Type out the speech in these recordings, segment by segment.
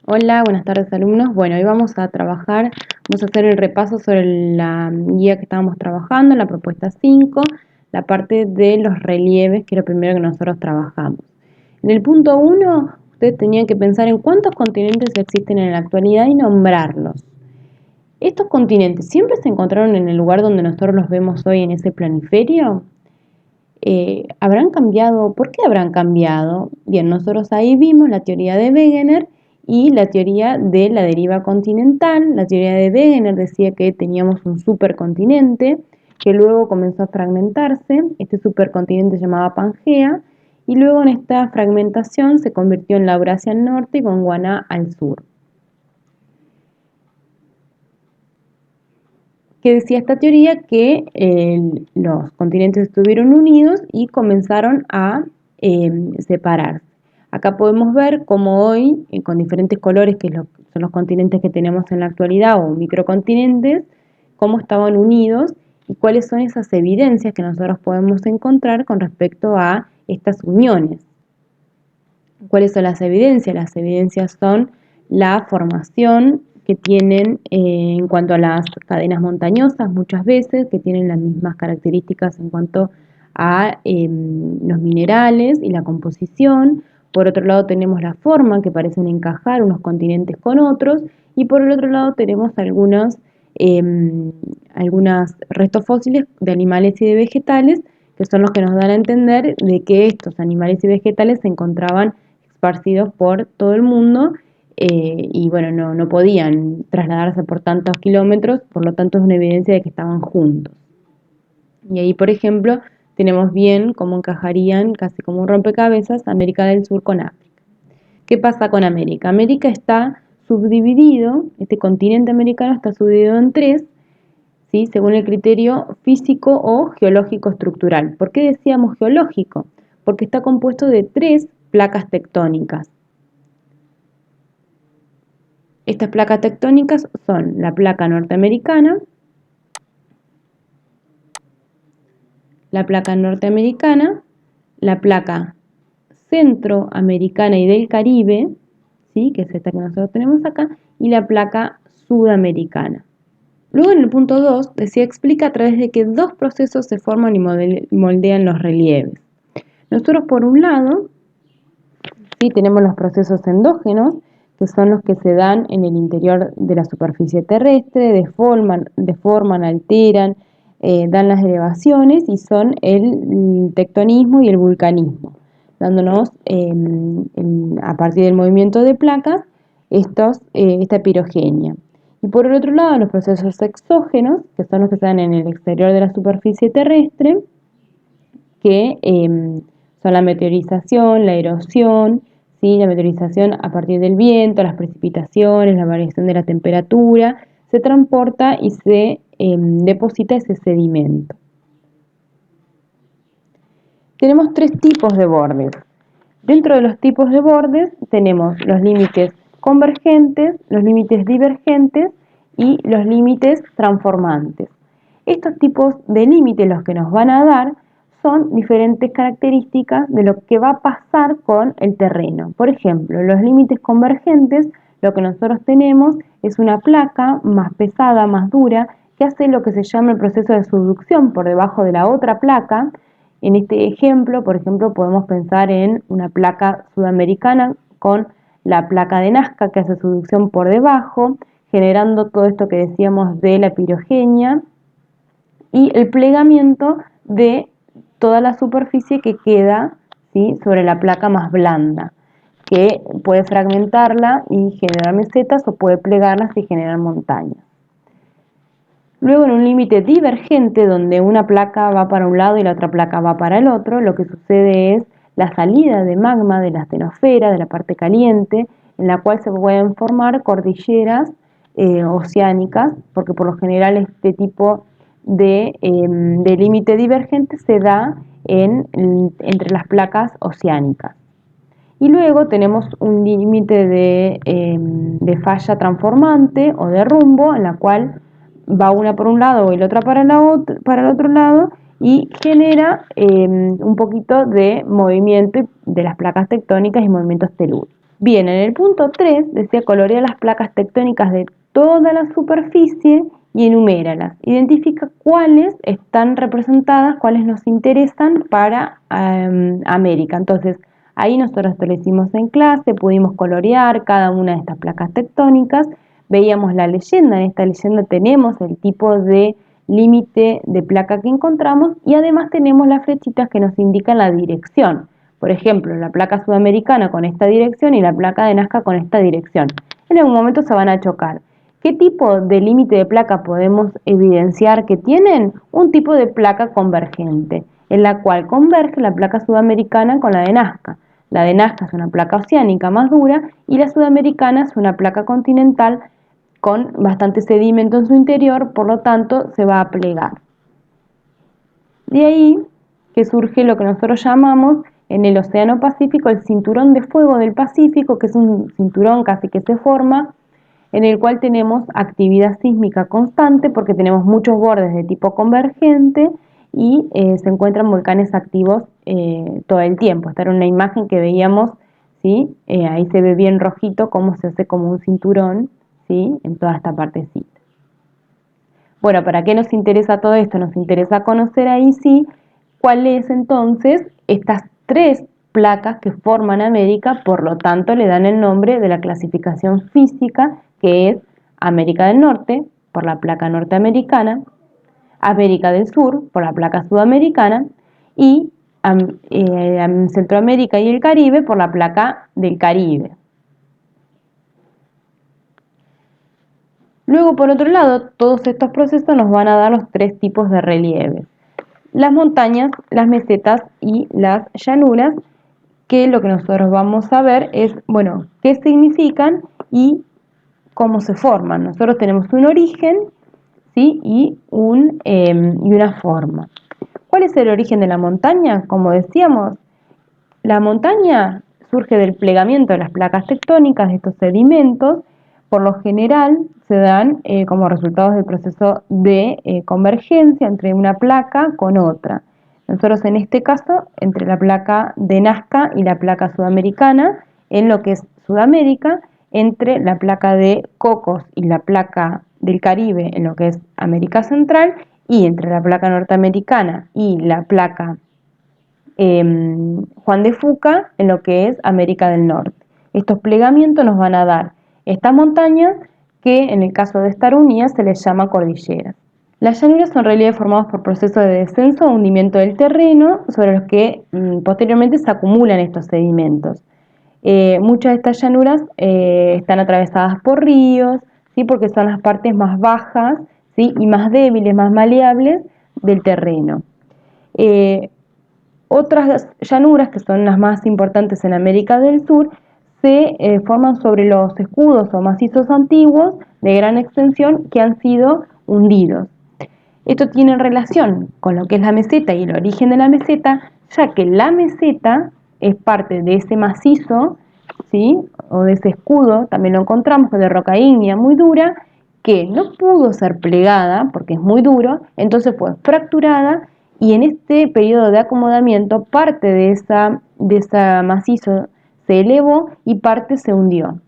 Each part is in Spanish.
Hola, buenas tardes alumnos. Bueno, hoy vamos a hacer el repaso sobre la guía que estábamos trabajando, la propuesta 5, la parte de los relieves, que es lo primero que nosotros trabajamos. En el punto 1, ustedes tenían que pensar en cuántos continentes existen en la actualidad y nombrarlos. ¿Estos continentes siempre se encontraron en el lugar donde nosotros los vemos hoy en ese planiferio? ¿Habrán cambiado? ¿Por qué habrán cambiado? Bien, nosotros ahí vimos la teoría de Wegener y la teoría de la deriva continental. La teoría de Wegener decía que teníamos un supercontinente que luego comenzó a fragmentarse. Este supercontinente se llamaba Pangea y luego en esta fragmentación se convirtió en la Eurasia al norte y Gondwana al sur. Que decía esta teoría que los continentes estuvieron unidos y comenzaron a separarse. Acá podemos ver cómo hoy, con diferentes colores, que son los continentes que tenemos en la actualidad, o microcontinentes, cómo estaban unidos y cuáles son esas evidencias que nosotros podemos encontrar con respecto a estas uniones. ¿Cuáles son las evidencias? Las evidencias son la formación que tienen en cuanto a las cadenas montañosas muchas veces, que tienen las mismas características en cuanto a los minerales y la composición. Por otro lado tenemos la forma, que parecen encajar unos continentes con otros, y por el otro lado tenemos algunos restos fósiles de animales y de vegetales, que son los que nos dan a entender de que estos animales y vegetales se encontraban esparcidos por todo el mundo y bueno, no podían trasladarse por tantos kilómetros, por lo tanto es una evidencia de que estaban juntos. Y ahí, por ejemplo, tenemos bien cómo encajarían, casi como un rompecabezas, América del Sur con África. ¿Qué pasa con América? América está subdividido, este continente americano está subdividido en tres, ¿sí? Según el criterio físico o geológico estructural. ¿Por qué decíamos geológico? Porque está compuesto de tres placas tectónicas. Estas placas tectónicas son la placa norteamericana, la placa centroamericana y del Caribe, ¿sí? Que es esta que nosotros tenemos acá, y la placa sudamericana. Luego en el punto 2 explica a través de qué dos procesos se forman y moldean los relieves. Nosotros por un lado, ¿sí? Tenemos los procesos endógenos, que son los que se dan en el interior de la superficie terrestre, deforman alteran, dan las elevaciones y son el tectonismo y el vulcanismo, dándonos a partir del movimiento de placas esta pirogenia. Y por el otro lado, los procesos exógenos, que son los que se dan en el exterior de la superficie terrestre, que son la meteorización, la erosión, ¿sí? La meteorización a partir del viento, las precipitaciones, la variación de la temperatura, se transporta y se deposita ese sedimento. Tenemos tres tipos de bordes. Dentro de los tipos de bordes tenemos los límites convergentes, los límites divergentes y los límites transformantes. Estos tipos de límites los que nos van a dar son diferentes características de lo que va a pasar con el terreno. Por ejemplo, los límites convergentes, lo que nosotros tenemos es una placa más pesada, más dura, que hace lo que se llama el proceso de subducción por debajo de la otra placa. En este ejemplo, por ejemplo, podemos pensar en una placa sudamericana con la placa de Nazca que hace subducción por debajo, generando todo esto que decíamos de la pirogenia y el plegamiento de toda la superficie que queda, ¿sí? Sobre la placa más blanda, que puede fragmentarla y generar mesetas o puede plegarlas y generar montañas. Luego en un límite divergente donde una placa va para un lado y la otra placa va para el otro, lo que sucede es la salida de magma de la astenosfera, de la parte caliente, en la cual se pueden formar cordilleras oceánicas, porque por lo general este tipo de límite divergente se da entre las placas oceánicas. Y luego tenemos un límite de falla transformante o de rumbo, en la cual va una por un lado y la otra para el otro lado y genera un poquito de movimiento de las placas tectónicas y movimientos telúricos. Bien, en el punto 3 decía colorea las placas tectónicas de toda la superficie y enuméralas. Identifica cuáles están representadas, cuáles nos interesan para América. Entonces, ahí nosotros te lo hicimos en clase, pudimos colorear cada una de estas placas tectónicas, veíamos la leyenda, en esta leyenda tenemos el tipo de límite de placa que encontramos y además tenemos las flechitas que nos indican la dirección. Por ejemplo, la placa sudamericana con esta dirección y la placa de Nazca con esta dirección. En algún momento se van a chocar. ¿Qué tipo de límite de placa podemos evidenciar que tienen? Un tipo de placa convergente, en la cual converge la placa sudamericana con la de Nazca. La de Nazca es una placa oceánica más dura y la sudamericana es una placa continental con bastante sedimento en su interior, por lo tanto se va a plegar. De ahí que surge lo que nosotros llamamos en el Océano Pacífico el cinturón de fuego del Pacífico, que es un cinturón casi que se forma, en el cual tenemos actividad sísmica constante porque tenemos muchos bordes de tipo convergente y se encuentran volcanes activos todo el tiempo. Esta era una imagen que veíamos, ¿sí? Ahí se ve bien rojito cómo se hace como un cinturón, ¿sí? En toda esta partecita. Bueno, ¿para qué nos interesa todo esto? Nos interesa conocer ahí sí cuál es entonces estas tres placas que forman América, por lo tanto le dan el nombre de la clasificación física que es América del Norte por la placa norteamericana, América del Sur por la placa sudamericana y Centroamérica y el Caribe por la placa del Caribe. Luego, por otro lado, todos estos procesos nos van a dar los tres tipos de relieve. Las montañas, las mesetas y las llanuras, que lo que nosotros vamos a ver es, bueno, qué significan y cómo se forman. Nosotros tenemos un origen, ¿sí? y una forma. ¿Cuál es el origen de la montaña? Como decíamos, la montaña surge del plegamiento de las placas tectónicas, de estos sedimentos, por lo general se dan como resultados del proceso de convergencia entre una placa con otra. Nosotros en este caso, entre la placa de Nazca y la placa sudamericana, en lo que es Sudamérica, entre la placa de Cocos y la placa del Caribe, en lo que es América Central, y entre la placa norteamericana y la placa Juan de Fuca en lo que es América del Norte. Estos plegamientos nos van a dar estas montañas que en el caso de estar unidas se les llama cordilleras. Las llanuras son relieves formados por procesos de descenso o hundimiento del terreno sobre los que posteriormente se acumulan estos sedimentos. Muchas de estas llanuras están atravesadas por ríos, ¿sí? porque son las partes más bajas, ¿sí? y más débiles, más maleables del terreno. Otras llanuras, que son las más importantes en América del Sur, se forman sobre los escudos o macizos antiguos de gran extensión que han sido hundidos. Esto tiene relación con lo que es la meseta y el origen de la meseta, ya que la meseta es parte de ese macizo, ¿sí? o de ese escudo, también lo encontramos de roca ígnea muy dura, que no pudo ser plegada porque es muy duro, entonces fue fracturada y en este periodo de acomodamiento parte de esa macizo se elevó y parte se hundió.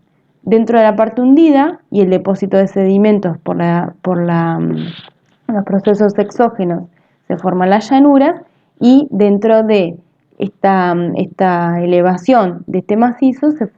Dentro de la parte hundida y el depósito de sedimentos por los procesos exógenos se forman las llanuras y dentro de esta elevación de este macizo se forma